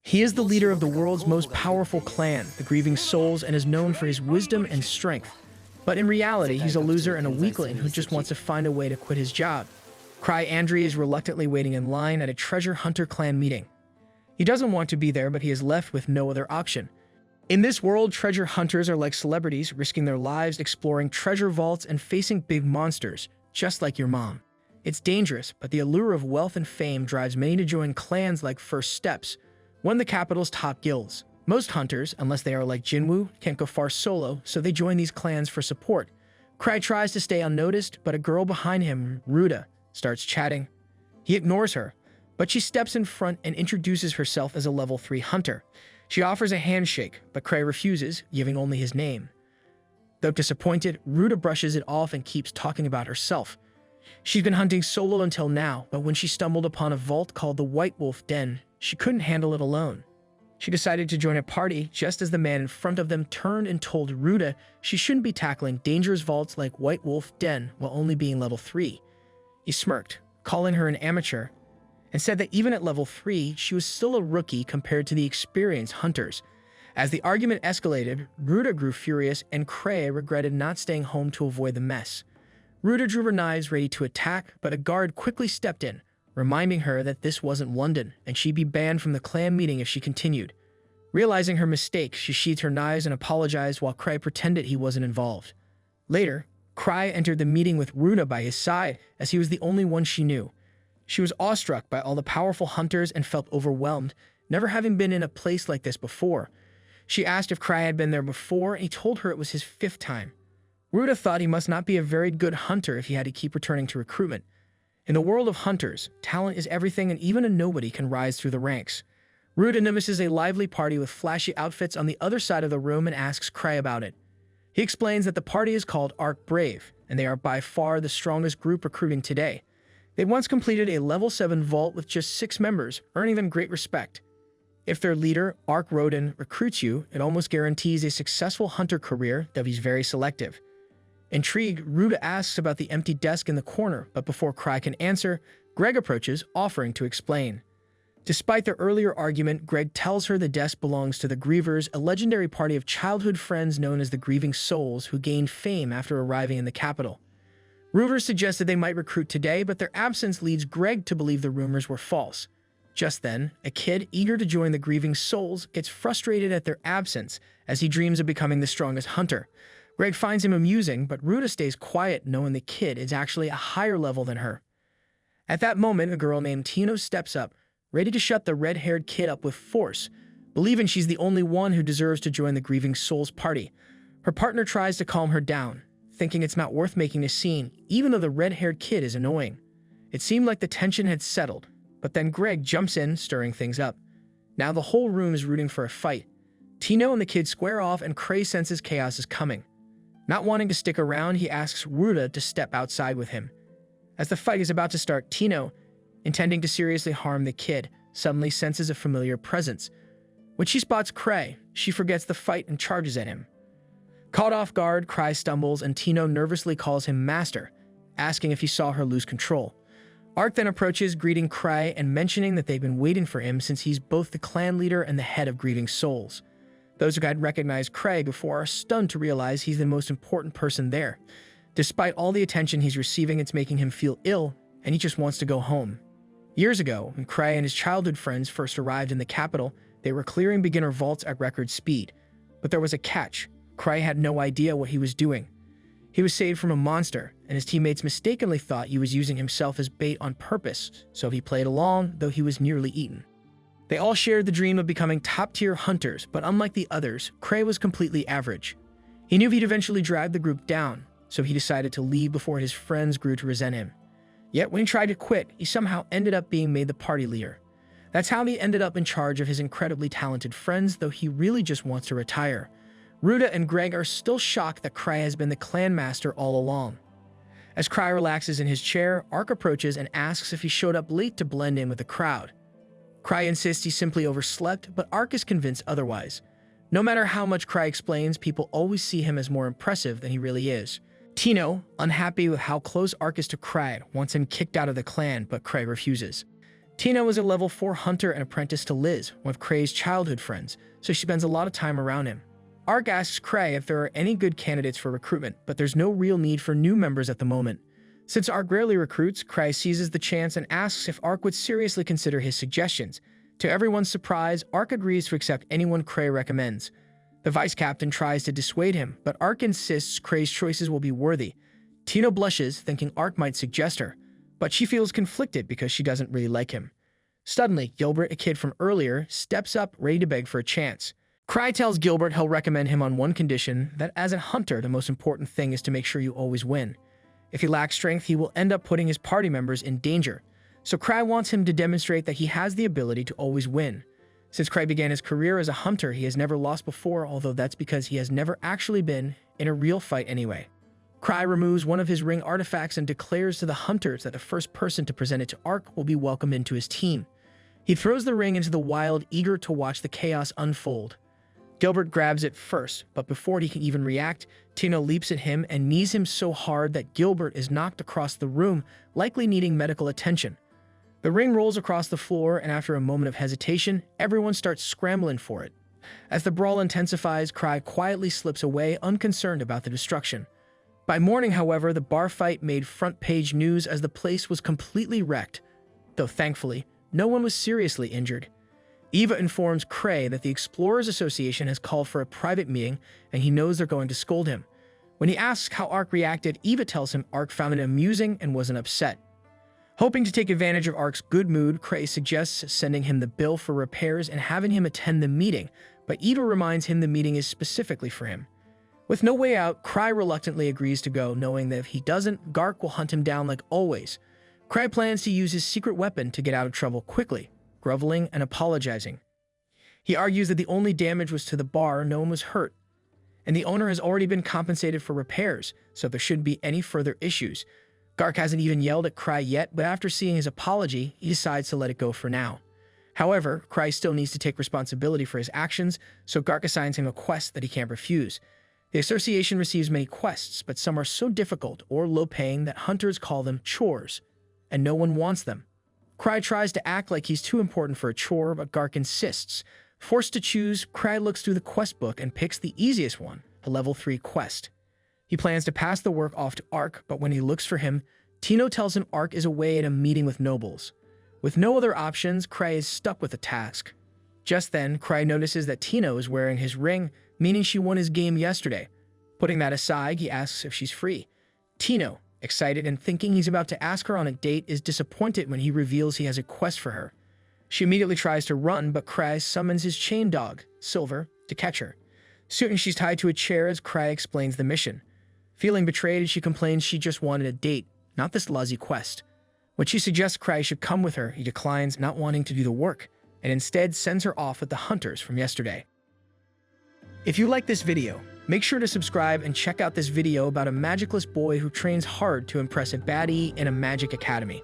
He is the leader of the world's most powerful clan, the Grieving Souls, and is known for his wisdom and strength. But in reality, he's a loser and a weakling who just wants to find a way to quit his job. Cry Andri is reluctantly waiting in line at a treasure hunter clan meeting. He doesn't want to be there, but he is left with no other option. In this world, treasure hunters are like celebrities, risking their lives exploring treasure vaults and facing big monsters, just like your mom. It's dangerous, but the allure of wealth and fame drives many to join clans like First Steps, one of the capital's top guilds. Most hunters, unless they are like Jinwoo, can't go far solo, so they join these clans for support. Cry tries to stay unnoticed, but a girl behind him, Ruta, starts chatting. He ignores her, but she steps in front and introduces herself as a level 3 hunter. She offers a handshake, but Cray refuses, giving only his name. Though disappointed, Ruta brushes it off and keeps talking about herself. She's been hunting solo until now, but when she stumbled upon a vault called the White Wolf Den, she couldn't handle it alone. She decided to join a party just as the man in front of them turned and told Ruta she shouldn't be tackling dangerous vaults like White Wolf Den while only being level 3. He smirked, calling her an amateur, and said that even at level 3, she was still a rookie compared to the experienced hunters. As the argument escalated, Ruta grew furious and Cray regretted not staying home to avoid the mess. Ruta drew her knives ready to attack, but a guard quickly stepped in, reminding her that this wasn't London and she'd be banned from the clan meeting if she continued. Realizing her mistake, she sheathed her knives and apologized while Cray pretended he wasn't involved. Later, Cray entered the meeting with Ruta by his side as he was the only one she knew. She was awestruck by all the powerful hunters and felt overwhelmed, never having been in a place like this before. She asked if Cray had been there before, and he told her it was his 5th time. Ruta thought he must not be a very good hunter if he had to keep returning to recruitment. In the world of hunters, talent is everything and even a nobody can rise through the ranks. Ruta notices a lively party with flashy outfits on the other side of the room and asks Cray about it. He explains that the party is called Arc Brave, and they are by far the strongest group recruiting today. They'd once completed a level 7 vault with just 6 members, earning them great respect. If their leader, Arc Rodin, recruits you, it almost guarantees a successful hunter career, though he's very selective. Intrigued, Ruta asks about the empty desk in the corner, but before Cray can answer, Greg approaches, offering to explain. Despite their earlier argument, Greg tells her the desk belongs to the Grievers, a legendary party of childhood friends known as the Grieving Souls who gained fame after arriving in the capital. Rumors suggested they might recruit today, but their absence leads Greg to believe the rumors were false. Just then, a kid eager to join the Grieving Souls gets frustrated at their absence as he dreams of becoming the strongest hunter. Greg finds him amusing, but Ruta stays quiet knowing the kid is actually a higher level than her. At that moment, a girl named Tino steps up, ready to shut the red-haired kid up with force, believing she's the only one who deserves to join the Grieving Souls party. Her partner tries to calm her down, thinking it's not worth making a scene, even though the red-haired kid is annoying. It seemed like the tension had settled, but then Greg jumps in, stirring things up. Now the whole room is rooting for a fight. Tino and the kid square off and Cray senses chaos is coming. Not wanting to stick around, he asks Ruta to step outside with him. As the fight is about to start, Tino, intending to seriously harm the kid, suddenly senses a familiar presence. When she spots Cray, she forgets the fight and charges at him. Caught off guard, Cray stumbles and Tino nervously calls him Master, asking if he saw her lose control. Arc then approaches, greeting Cray and mentioning that they've been waiting for him since he's both the clan leader and the head of Grieving Souls. Those who had recognized Cray before are stunned to realize he's the most important person there. Despite all the attention he's receiving, it's making him feel ill, and he just wants to go home. Years ago, when Cray and his childhood friends first arrived in the capital, they were clearing beginner vaults at record speed. But there was a catch. Cray had no idea what he was doing. He was saved from a monster, and his teammates mistakenly thought he was using himself as bait on purpose, so he played along, though he was nearly eaten. They all shared the dream of becoming top-tier hunters, but unlike the others, Cray was completely average. He knew he'd eventually drag the group down, so he decided to leave before his friends grew to resent him. Yet when he tried to quit, he somehow ended up being made the party leader. That's how he ended up in charge of his incredibly talented friends, though he really just wants to retire. Ruta and Greg are still shocked that Cray has been the clan master all along. As Cray relaxes in his chair, Arc approaches and asks if he showed up late to blend in with the crowd. Cray insists he simply overslept, but Arc is convinced otherwise. No matter how much Cray explains, people always see him as more impressive than he really is. Tino, unhappy with how close Arc is to Cray, wants him kicked out of the clan, but Cray refuses. Tino is a level 4 hunter and apprentice to Liz, one of Crei's childhood friends, so she spends a lot of time around him. Ark asks Crei if there are any good candidates for recruitment, but there's no real need for new members at the moment. Since Ark rarely recruits, Crei seizes the chance and asks if Ark would seriously consider his suggestions. To everyone's surprise, Ark agrees to accept anyone Crei recommends. The vice captain tries to dissuade him, but Ark insists Crei's choices will be worthy. Tino blushes, thinking Ark might suggest her, but she feels conflicted because she doesn't really like him. Suddenly, Gilbert, a kid from earlier, steps up, ready to beg for a chance. Crei tells Gilbert he'll recommend him on one condition, that as a hunter, the most important thing is to make sure you always win. If he lacks strength, he will end up putting his party members in danger. So Crei wants him to demonstrate that he has the ability to always win. Since Crei began his career as a hunter, he has never lost before, although that's because he has never actually been in a real fight anyway. Crei removes one of his ring artifacts and declares to the hunters that the first person to present it to Ark will be welcomed into his team. He throws the ring into the wild, eager to watch the chaos unfold. Gilbert grabs it first, but before he can even react, Tino leaps at him and knees him so hard that Gilbert is knocked across the room, likely needing medical attention. The ring rolls across the floor, and after a moment of hesitation, everyone starts scrambling for it. As the brawl intensifies, Crei quietly slips away, unconcerned about the destruction. By morning, however, the bar fight made front-page news as the place was completely wrecked, though thankfully, no one was seriously injured. Eva informs Crei that the Explorers Association has called for a private meeting, and he knows they're going to scold him. When he asks how Ark reacted, Eva tells him Ark found it amusing and wasn't upset. Hoping to take advantage of Ark's good mood, Crei suggests sending him the bill for repairs and having him attend the meeting, but Eva reminds him the meeting is specifically for him. With no way out, Crei reluctantly agrees to go, knowing that if he doesn't, Gark will hunt him down like always. Crei plans to use his secret weapon to get out of trouble quickly, groveling and apologizing. He argues that the only damage was to the bar, no one was hurt, and the owner has already been compensated for repairs, so there shouldn't be any further issues. Gark hasn't even yelled at Crei yet, but after seeing his apology, he decides to let it go for now. However, Crei still needs to take responsibility for his actions, so Gark assigns him a quest that he can't refuse. The association receives many quests, but some are so difficult or low-paying that hunters call them chores, and no one wants them. Crei tries to act like he's too important for a chore, but Gark insists. Forced to choose, Crei looks through the quest book and picks the easiest one, a level 3 quest. He plans to pass the work off to Ark, but when he looks for him, Tino tells him Ark is away at a meeting with nobles. With no other options, Crei is stuck with the task. Just then, Crei notices that Tino is wearing his ring, meaning she won his game yesterday. Putting that aside, he asks if she's free. Tino, excited and thinking he's about to ask her on a date, is disappointed when he reveals he has a quest for her. She immediately tries to run, but Crei summons his chain dog, Silver, to catch her. Soon she's tied to a chair as Crei explains the mission. Feeling betrayed, she complains she just wanted a date, not this lousy quest. When she suggests Crei should come with her, he declines, not wanting to do the work, and instead sends her off with the hunters from yesterday. If you like this video, make sure to subscribe and check out this video about a magicless boy who trains hard to impress a baddie in a magic academy.